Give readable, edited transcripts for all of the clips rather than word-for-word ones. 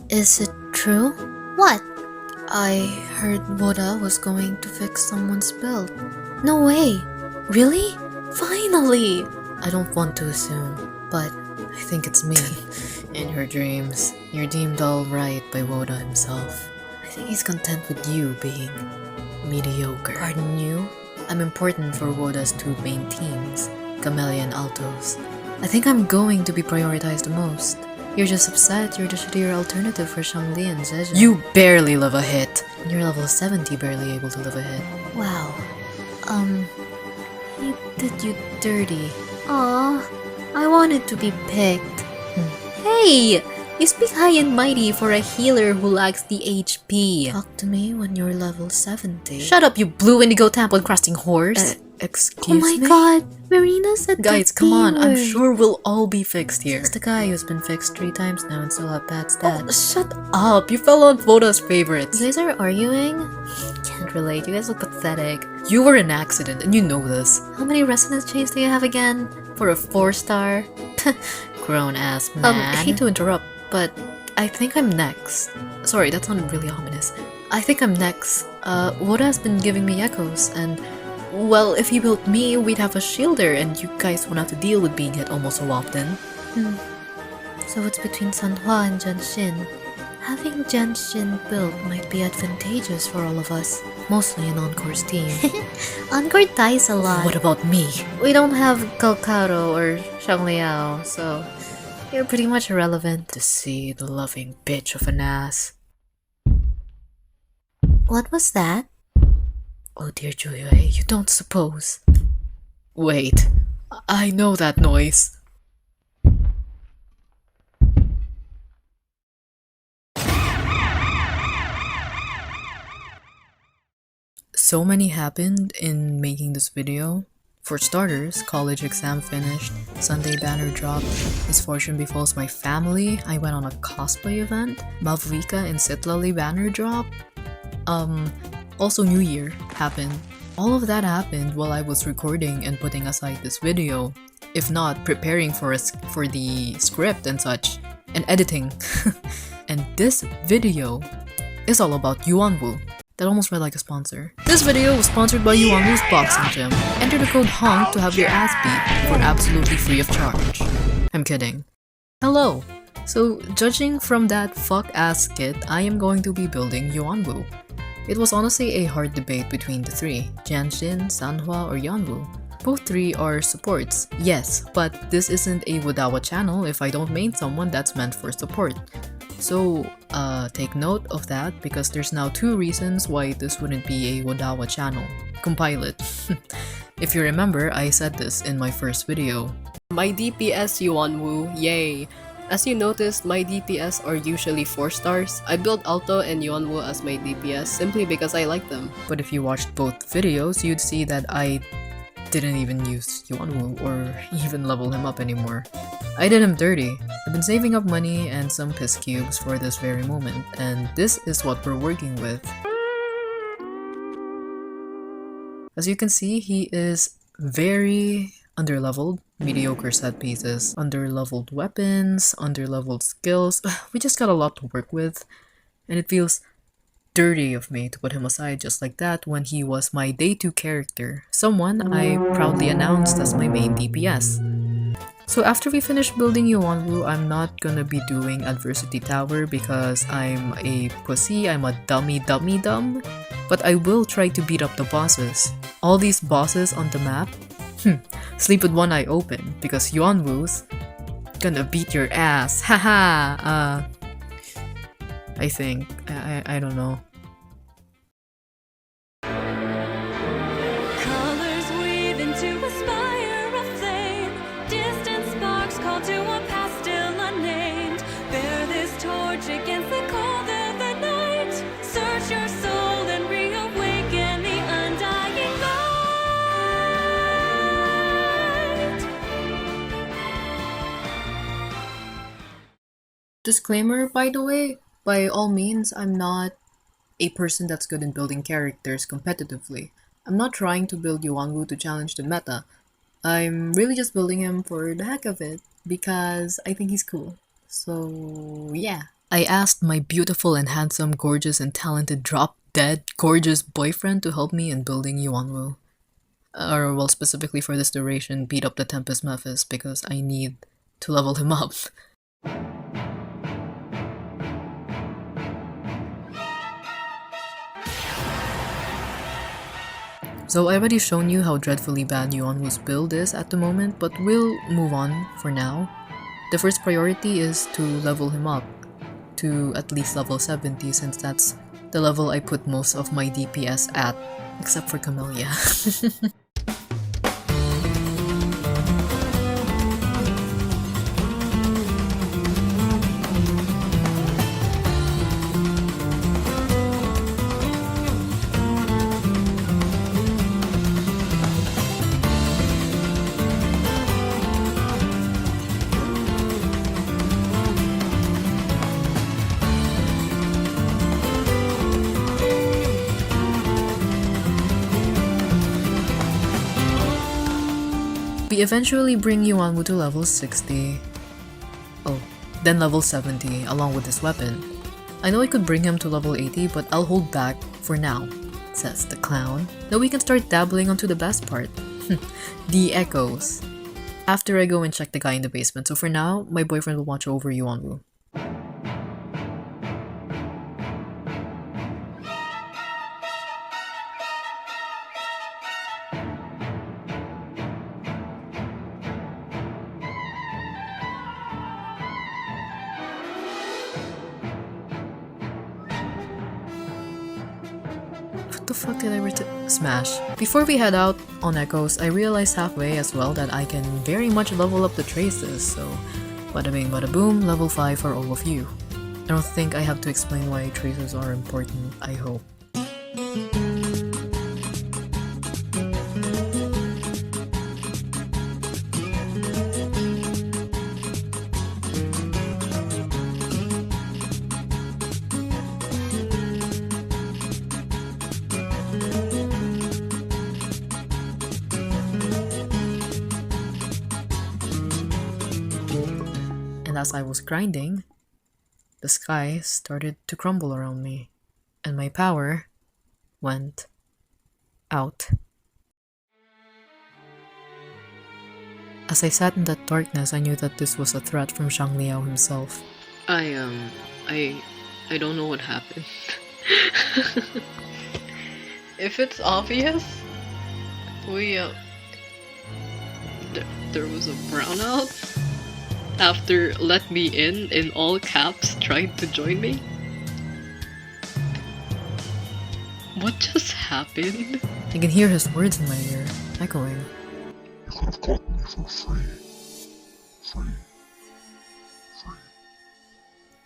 Is it true? What? I heard WuWa was going to fix someone's build. No way. Really? Finally! I don't want to assume, but I think it's me. In her dreams, you're deemed alright by WuWa himself. I think he's content with you being mediocre. Pardon you? I'm important for WuWa's two main teams, Camellia and Altos. I think I'm going to be prioritized the most. You're just upset you're the shittier alternative for Shangli and Zezha. You barely live a hit. And you're level 70 barely able to live a hit. Wow. He did you dirty. Aw, I wanted to be picked. Hey! You speak high and mighty for a healer who lacks the HP. Talk to me when you're level 70. Shut up, you blue indigo tampon crusting horse! Excuse me? Oh my god, Marina said Guys, the come on, I'm B-word. sure we'll all be fixed here. It's the guy who's been fixed 3 times now and still have bad stats. Oh, shut Up, you fell on Voda's favorites. You guys are arguing? Can't relate, you guys look pathetic. You were an accident and you know this. How many resonance chains do you have again? For a 4-star? Grown ass man. I hate to interrupt, but I think I'm next. Sorry, that sounded really ominous. I think I'm next. WuWa has been giving me echoes and well, if he built me, we'd have a shielder and you guys won't have to deal with being hit almost so often. So it's between Sanhua and Genshin. Having Genshin built might be advantageous for all of us. Mostly an Encore's team. Encore dies a lot. What about me? We don't have Kalkaro or Shangliao, so you're pretty much irrelevant. To see the loving bitch of an ass. What was that? Oh dear Julia, you don't suppose. Wait, I know that noise. So many happened in making this video. For starters, college exam finished, Sunday banner dropped, misfortune befalls my family, I went on a cosplay event, Mavlika and Sitlali banner dropped, also New Year happened. All of that happened while I was recording and putting aside this video, if not preparing for the script and such, and editing. And this video is all about Yuanwu. That almost read like a sponsor. This video was sponsored by Yuanwu's boxing gym. Enter the code HONK to have your ass beat for absolutely free of charge. I'm kidding. Hello! So, judging from that fuck-ass skit, I am going to be building Yuanwu. It was honestly a hard debate between the 3, Genshin, Sanhua, or Yuanwu. Both 3 are supports, yes, but this isn't a WuWa channel if I don't main someone that's meant for support. So, take note of that because there's now 2 reasons why this wouldn't be a WuWa channel. Compile it. If you remember, I said this in my first video. My DPS Yuanwu, yay! As you noticed, my DPS are usually 4 stars. I built Alto and Yuanwu as my DPS simply because I like them. But if you watched both videos, you'd see that I didn't even use Yuanwu or even level him up anymore. I did him dirty. I've been saving up money and some piss cubes for this very moment, and this is what we're working with. As you can see, he is very underleveled. Mediocre set pieces, underleveled weapons, underleveled skills. We just got a lot to work with, and it feels dirty of me to put him aside just like that when he was my day 2 character, someone I proudly announced as my main DPS. So after we finish building Yuanwu, I'm not gonna be doing Adversity Tower because I'm a pussy, I'm a dummy, but I will try to beat up the bosses. All these bosses on the map, sleep with one eye open because Yuanwu's gonna beat your ass, haha, I think, I don't know. Colors weave into a spire of flame. Distant sparks call to a past still unnamed. Bear this torch against the cold of the night. Search your soul and reawaken the undying light. Disclaimer, by the way, by all means, I'm not a person that's good in building characters competitively. I'm not trying to build Yuanwu to challenge the meta. I'm really just building him for the heck of it, because I think he's cool. So yeah. I asked my beautiful and handsome, gorgeous and talented drop-dead gorgeous boyfriend to help me in building Yuanwu. Or, well, specifically for this duration, beat up the Tempest Mephis because I need to level him up. So I already shown you how dreadfully bad Yuanwu's build is at the moment, but we'll move on for now. The first priority is to level him up to at least level 70 since that's the level I put most of my DPS at, except for Camellia. We eventually bring Yuanwu to level 60. Oh, then level 70 along with his weapon. I know I could bring him to level 80, but I'll hold back for now, says the clown. Now we can start dabbling onto the best part. The echoes. After I go and check the guy in the basement, so for now, my boyfriend will watch over Yuanwu. What the fuck did I smash? Before we head out on Echoes, I realized halfway as well that I can very much level up the traces, so bada bing bada boom, level 5 for all of you. I don't think I have to explain why traces are important, I hope. And as I was grinding, the sky started to crumble around me, and my power went out. As I sat in that darkness, I knew that this was a threat from Zhang Liao himself. I don't know what happened. If it's obvious, there was a brownout after "let me in all caps tried to join me. What just happened? I can hear his words in my ear, echoing. You could have gotten me for free.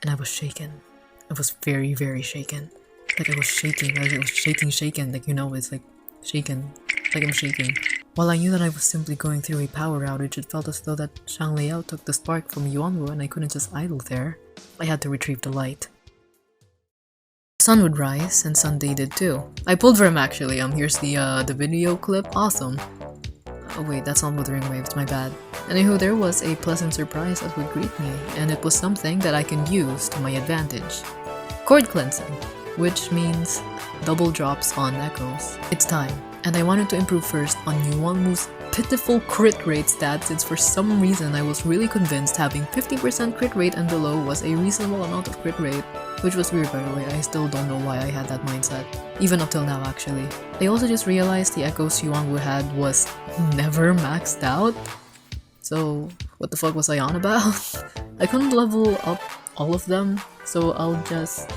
And I was shaken. I was very, very shaken. Like I was shaking, like it was shaking, like you know, it's like shaken, like I'm shaking. While I knew that I was simply going through a power outage, it felt as though that Zhang Liao took the spark from Yuanwu and I couldn't just idle there. I had to retrieve the light. The sun would rise, and Sunday did too. I pulled for him actually, here's the video clip, awesome. Oh wait, that's not WutheringWaves, my bad. Anywho, there was a pleasant surprise that would greet me, and it was something that I can use to my advantage. Chord cleansing, which means double drops on echoes. It's time, and I wanted to improve first on Yuanwu's pitiful crit rate stats since for some reason I was really convinced having 50% crit rate and below was a reasonable amount of crit rate, which was weird by the way. I still don't know why I had that mindset, even up till now actually. I also just realized the echoes Yuanwu had was never maxed out, so what the fuck was I on about? I couldn't level up all of them, so I'll just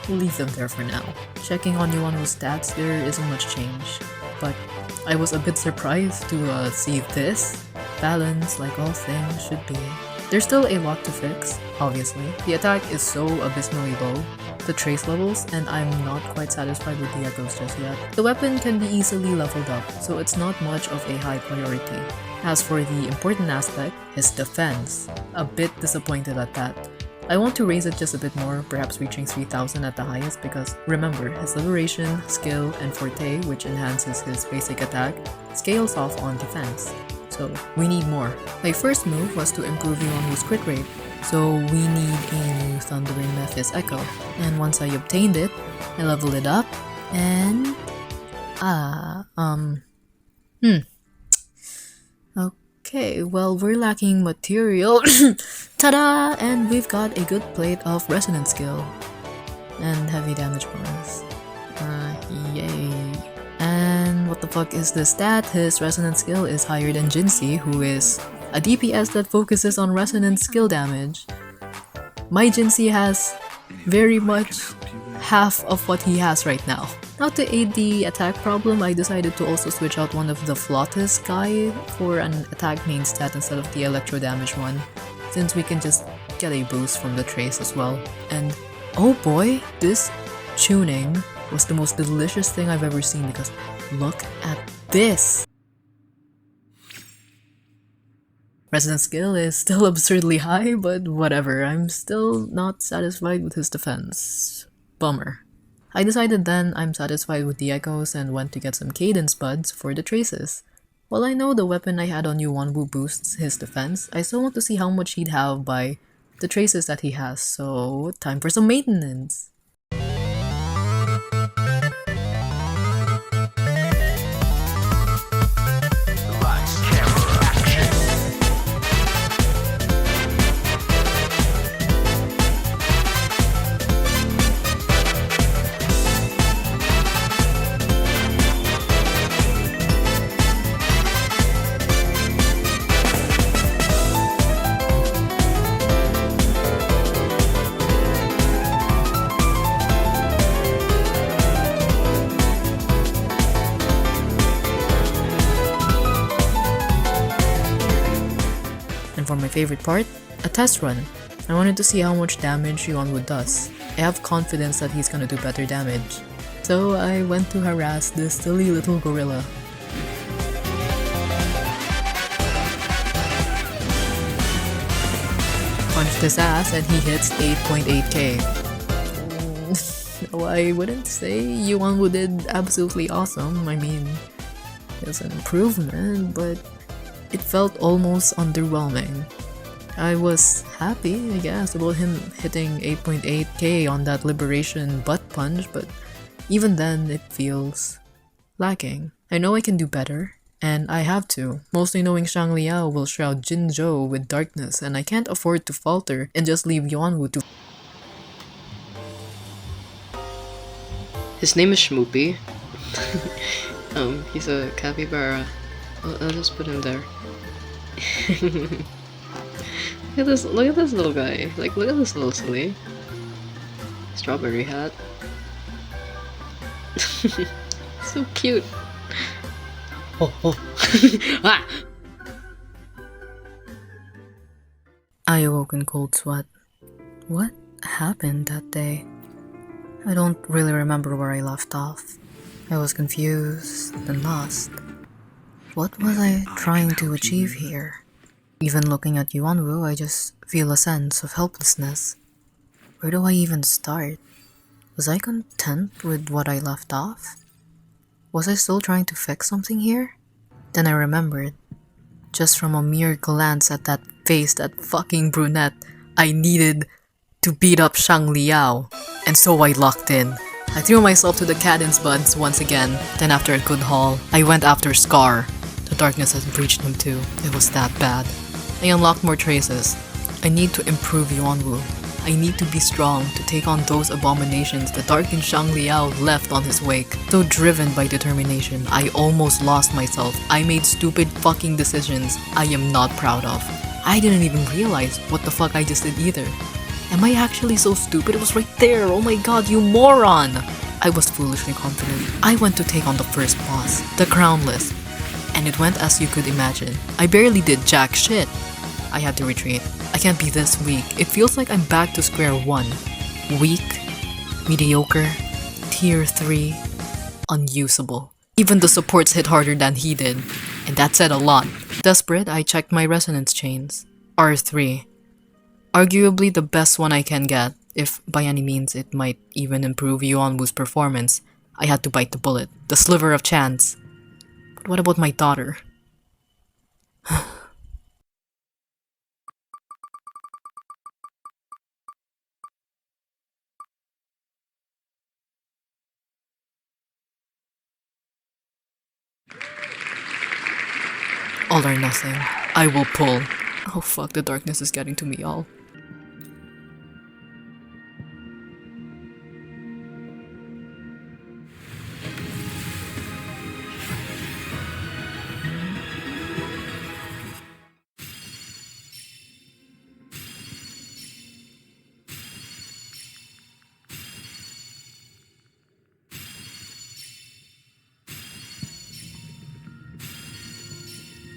leave them there for now. Checking on Yuanwu's stats, there isn't much change, but I was a bit surprised to see this. Balance, like all things, should be. There's still a lot to fix, obviously. The attack is so abysmally low, the trace levels, and I'm not quite satisfied with the echoes just yet. The weapon can be easily leveled up, so it's not much of a high priority. As for the important aspect, his defense, a bit disappointed at that. I want to raise it just a bit more, perhaps reaching 3000 at the highest because remember, his liberation, skill, and forte, which enhances his basic attack, scales off on defense. so we need more. My first move was to improve Yuanwu's crit rate, so we need a new Thundering Mephis Echo. And once I obtained it, I leveled it up, and... Okay, well, we're lacking material. Ta-da! And we've got a good plate of Resonance Skill. And heavy damage bonus. Yay. And what the fuck is this stat? His Resonance Skill is higher than Jinxie, who is a DPS that focuses on Resonance Skill damage. My Jinxie has very much half of what he has right now. Now to aid the attack problem, I decided to also switch out one of the Flautus guy for an attack main stat instead of the electro damage one, since we can just get a boost from the trace as well. And oh boy, this tuning was the most delicious thing I've ever seen, because look at this! Resonance skill is still absurdly high, but whatever, I'm still not satisfied with his defense. Bummer. I decided then I'm satisfied with the echoes and went to get some cadence buds for the traces. While I know the weapon I had on Yuanwu boosts his defense, I still want to see how much he'd have by the traces that he has, so time for some maintenance. And for my favorite part, a test run. I wanted to see how much damage Yuanwu does. I have confidence that he's gonna do better damage. So I went to harass this silly little gorilla. Punched his ass and he hits 8.8k. No, I wouldn't say Yuanwu did absolutely awesome. I mean, it's an improvement, but it felt almost underwhelming. I was happy, I guess, about him hitting 8.8k on that Liberation butt punch, but even then it feels lacking. I know I can do better, and I have to, mostly knowing Shang Liao will shroud Jinzhou with darkness, and I can't afford to falter and just leave Yuanwu to. His name is Shmoopy. He's a capybara. I'll just put him there. Look at this little guy. Like, look at this little silly. Strawberry hat. So cute. Oh, oh. Ah! I awoke in cold sweat. What happened that day? I don't really remember where I left off. I was confused and lost. What was I trying to achieve here? Even looking at Yuanwu, I just feel a sense of helplessness. Where do I even start? Was I content with what I left off? Was I still trying to fix something here? Then I remembered. Just from a mere glance at that face, that fucking brunette, I needed to beat up Shang Liao. And so I locked in. I threw myself to the cadence buds once again. Then after a good haul, I went after Scar. The darkness has breached him too. It was that bad. I unlocked more traces. I need to improve Yuanwu. I need to be strong to take on those abominations the darkened Shang Liao left on his wake. So driven by determination, I almost lost myself. I made stupid fucking decisions I am not proud of. I didn't even realize what the fuck I just did either. Am I actually so stupid? It was right there. Oh my god, you moron! I was foolishly confident. I went to take on the first boss, the Crownless. And it went as you could imagine. I barely did jack shit. I had to retreat. I can't be this weak. It feels like I'm back to square one. Weak, mediocre, tier 3, unusable. Even the supports hit harder than he did. And that said a lot. Desperate, I checked my resonance chains. R3. Arguably the best one I can get. If by any means it might even improve Yuanwu's performance. I had to bite the bullet. The sliver of chance. But what about my daughter? All or nothing. I will pull. Oh fuck, the darkness is getting to me, y'all.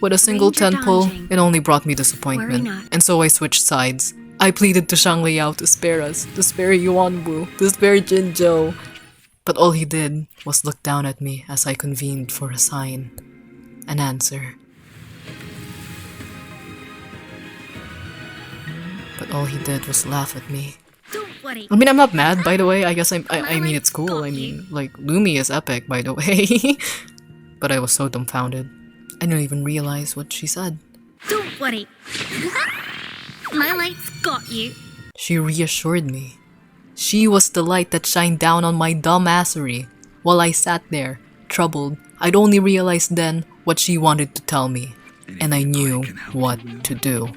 With a single Ranger 10 pull, dodging. it only brought me disappointment. Worry not. And so I switched sides. I pleaded to Shang Liao to spare us, to spare Yuanwu, to spare Jinzhou. But all he did was look down at me as I convened for a sign. An answer. But all he did was laugh at me. Don't worry. I mean, I'm not mad, by the way. I guess I mean, it's cool. I mean, like, Lumi is epic, by the way. But I was so dumbfounded. I didn't even realize what she said. Don't worry. My light's got you. She reassured me. She was the light that shined down on my dumbassery. While I sat there, troubled, I'd only realized then what she wanted to tell me. And I knew what to do.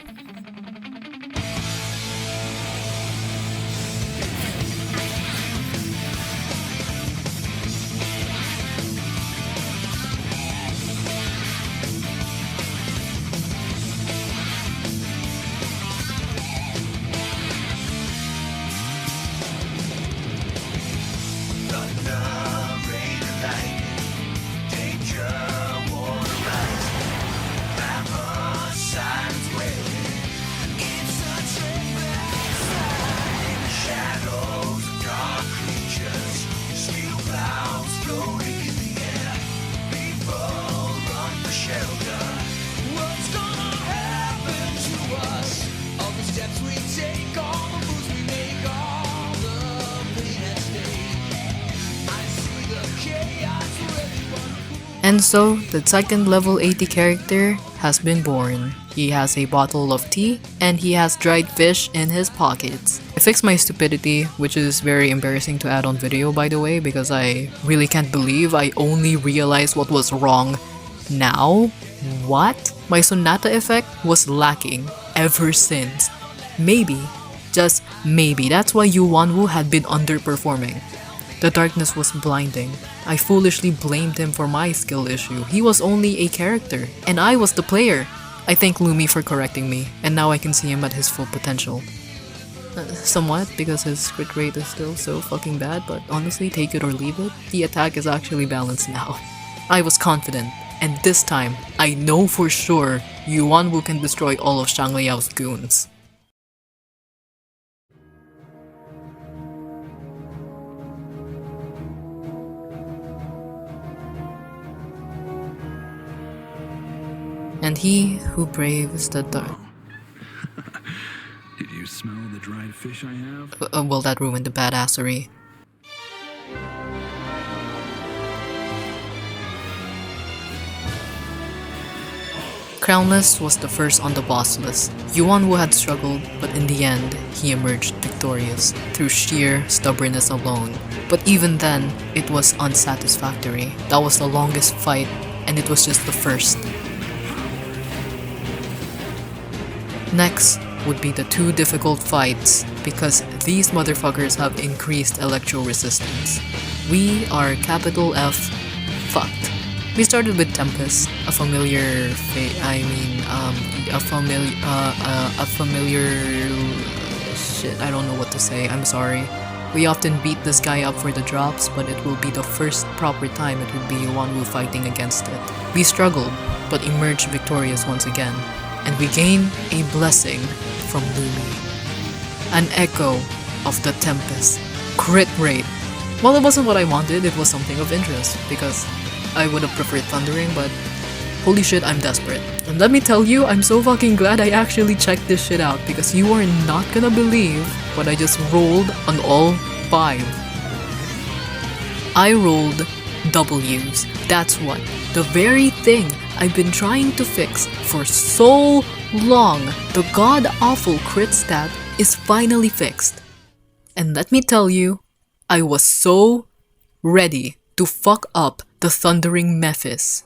What's gonna happen to us? All the steps we take, all the moves we make, all the pain at stake. I see the chaos for everyone. And so, the second level 80 character has been born. He has a bottle of tea, and he has dried fish in his pockets. I fixed my stupidity, which is very embarrassing to add on video, by the way, because I really can't believe I only realized what was wrong now. What? My Sonata effect was lacking ever since. Maybe, just maybe, that's why Yuanwu had been underperforming. The darkness was blinding. I foolishly blamed him for my skill issue. He was only a character, and I was the player. I thank Lumi for correcting me, and now I can see him at his full potential. Somewhat, because his crit rate is still so fucking bad, but honestly, take it or leave it, the attack is actually balanced now. I was confident, and this time, I know for sure Yuanwu can destroy all of Shang Liao's goons. And he who braves the dark. Did you smell the dried fish I have? Well, that ruined the badassery. Crownless was the first on the boss list. Yuanwu had struggled, but in the end, he emerged victorious through sheer stubbornness alone. But even then, it was unsatisfactory. That was the longest fight, and it was just the first. Next would be the two difficult fights, because these motherfuckers have increased electro resistance. We are capital F fucked. We started with Tempest, a familiar shit, I don't know what to say, I'm sorry. We often beat this guy up for the drops, but it will be the first proper time it would be Yuanwu fighting against it. We struggled, but emerged victorious once again. And we gain a blessing from Lumi. An echo of the Tempest. Crit rate. Well, it wasn't what I wanted, it was something of interest, because I would have preferred Thundering, but holy shit, I'm desperate. And let me tell you, I'm so fucking glad I actually checked this shit out, because you are not gonna believe what I just rolled on all 5. I rolled W's. That's what. The very thing I've been trying to fix for so long. The god-awful crit stat is finally fixed. And let me tell you, I was so ready to fuck up the thundering Mephis.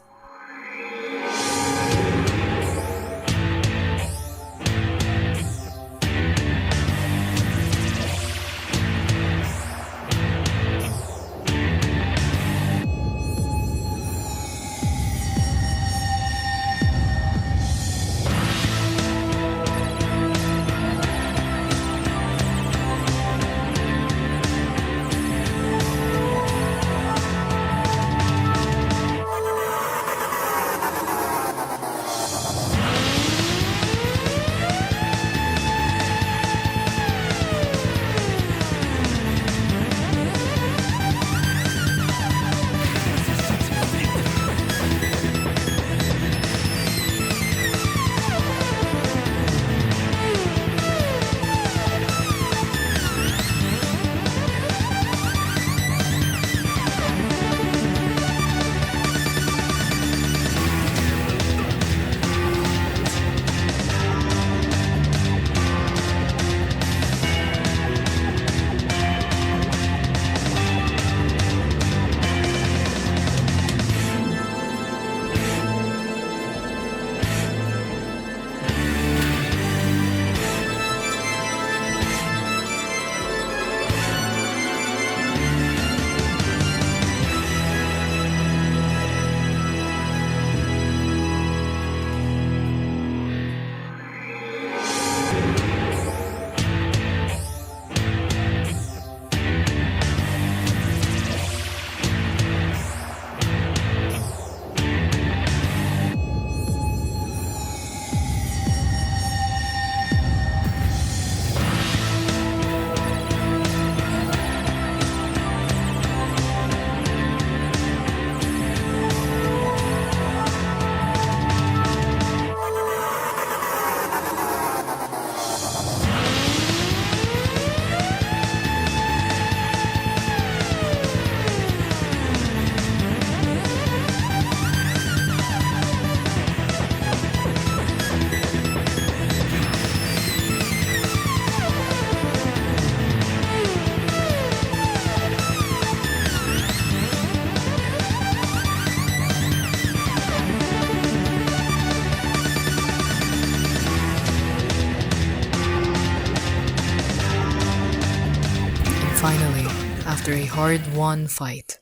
Finally, after a hard-won fight,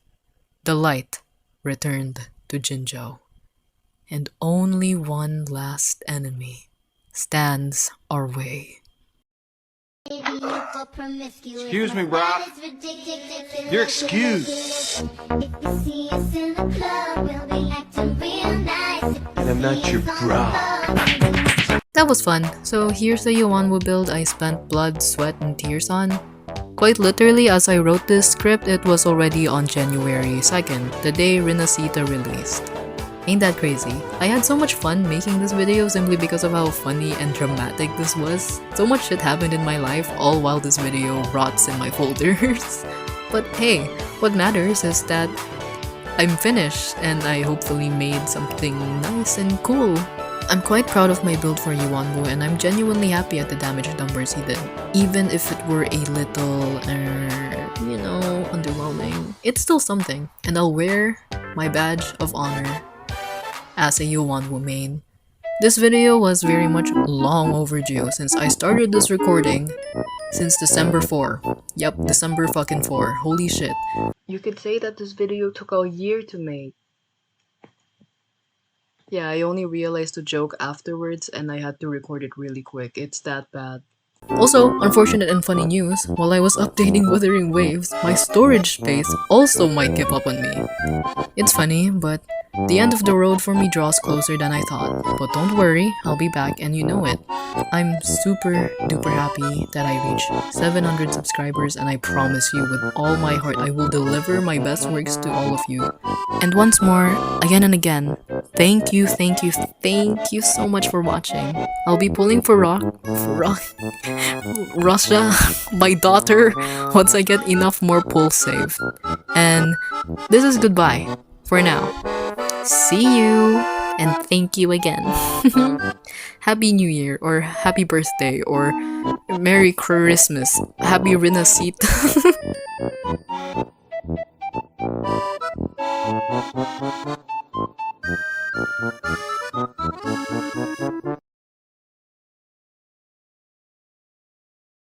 the light returned to Jinzhou. And only one last enemy stands our way. Excuse me, brah. You're excused. And I'm not your bra. That was fun. So here's the Yuanwu build I spent blood, sweat, and tears on. Quite literally, as I wrote this script, it was already on January 2nd, the day Rinascita released. Ain't that crazy? I had so much fun making this video simply because of how funny and dramatic this was. So much shit happened in my life, all while this video rots in my folders. But hey, what matters is that I'm finished and I hopefully made something nice and cool. I'm quite proud of my build for Yuanwu and I'm genuinely happy at the damage numbers he did. Even if it were a little, underwhelming, it's still something. And I'll wear my badge of honor as a Yuanwu main. This video was very much long overdue since I started this recording since December 4. Yep, December fucking 4. Holy shit. You could say that this video took a year to make. Yeah, I only realized the joke afterwards and I had to record it really quick. It's that bad. Also, unfortunate and funny news, while I was updating WutheringWaves, my storage space also might give up on me. It's funny, but the end of the road for me draws closer than I thought. But don't worry, I'll be back and you know it. I'm super duper happy that I reached 700 subscribers and I promise you with all my heart I will deliver my best works to all of you. And once more, again and again, thank you so much for watching. I'll be pulling for Russia, my daughter, once I get enough more pulls saved. And this is goodbye for now. See you! and thank you again. Happy New Year, or Happy Birthday, or Merry Christmas, Happy Renascita.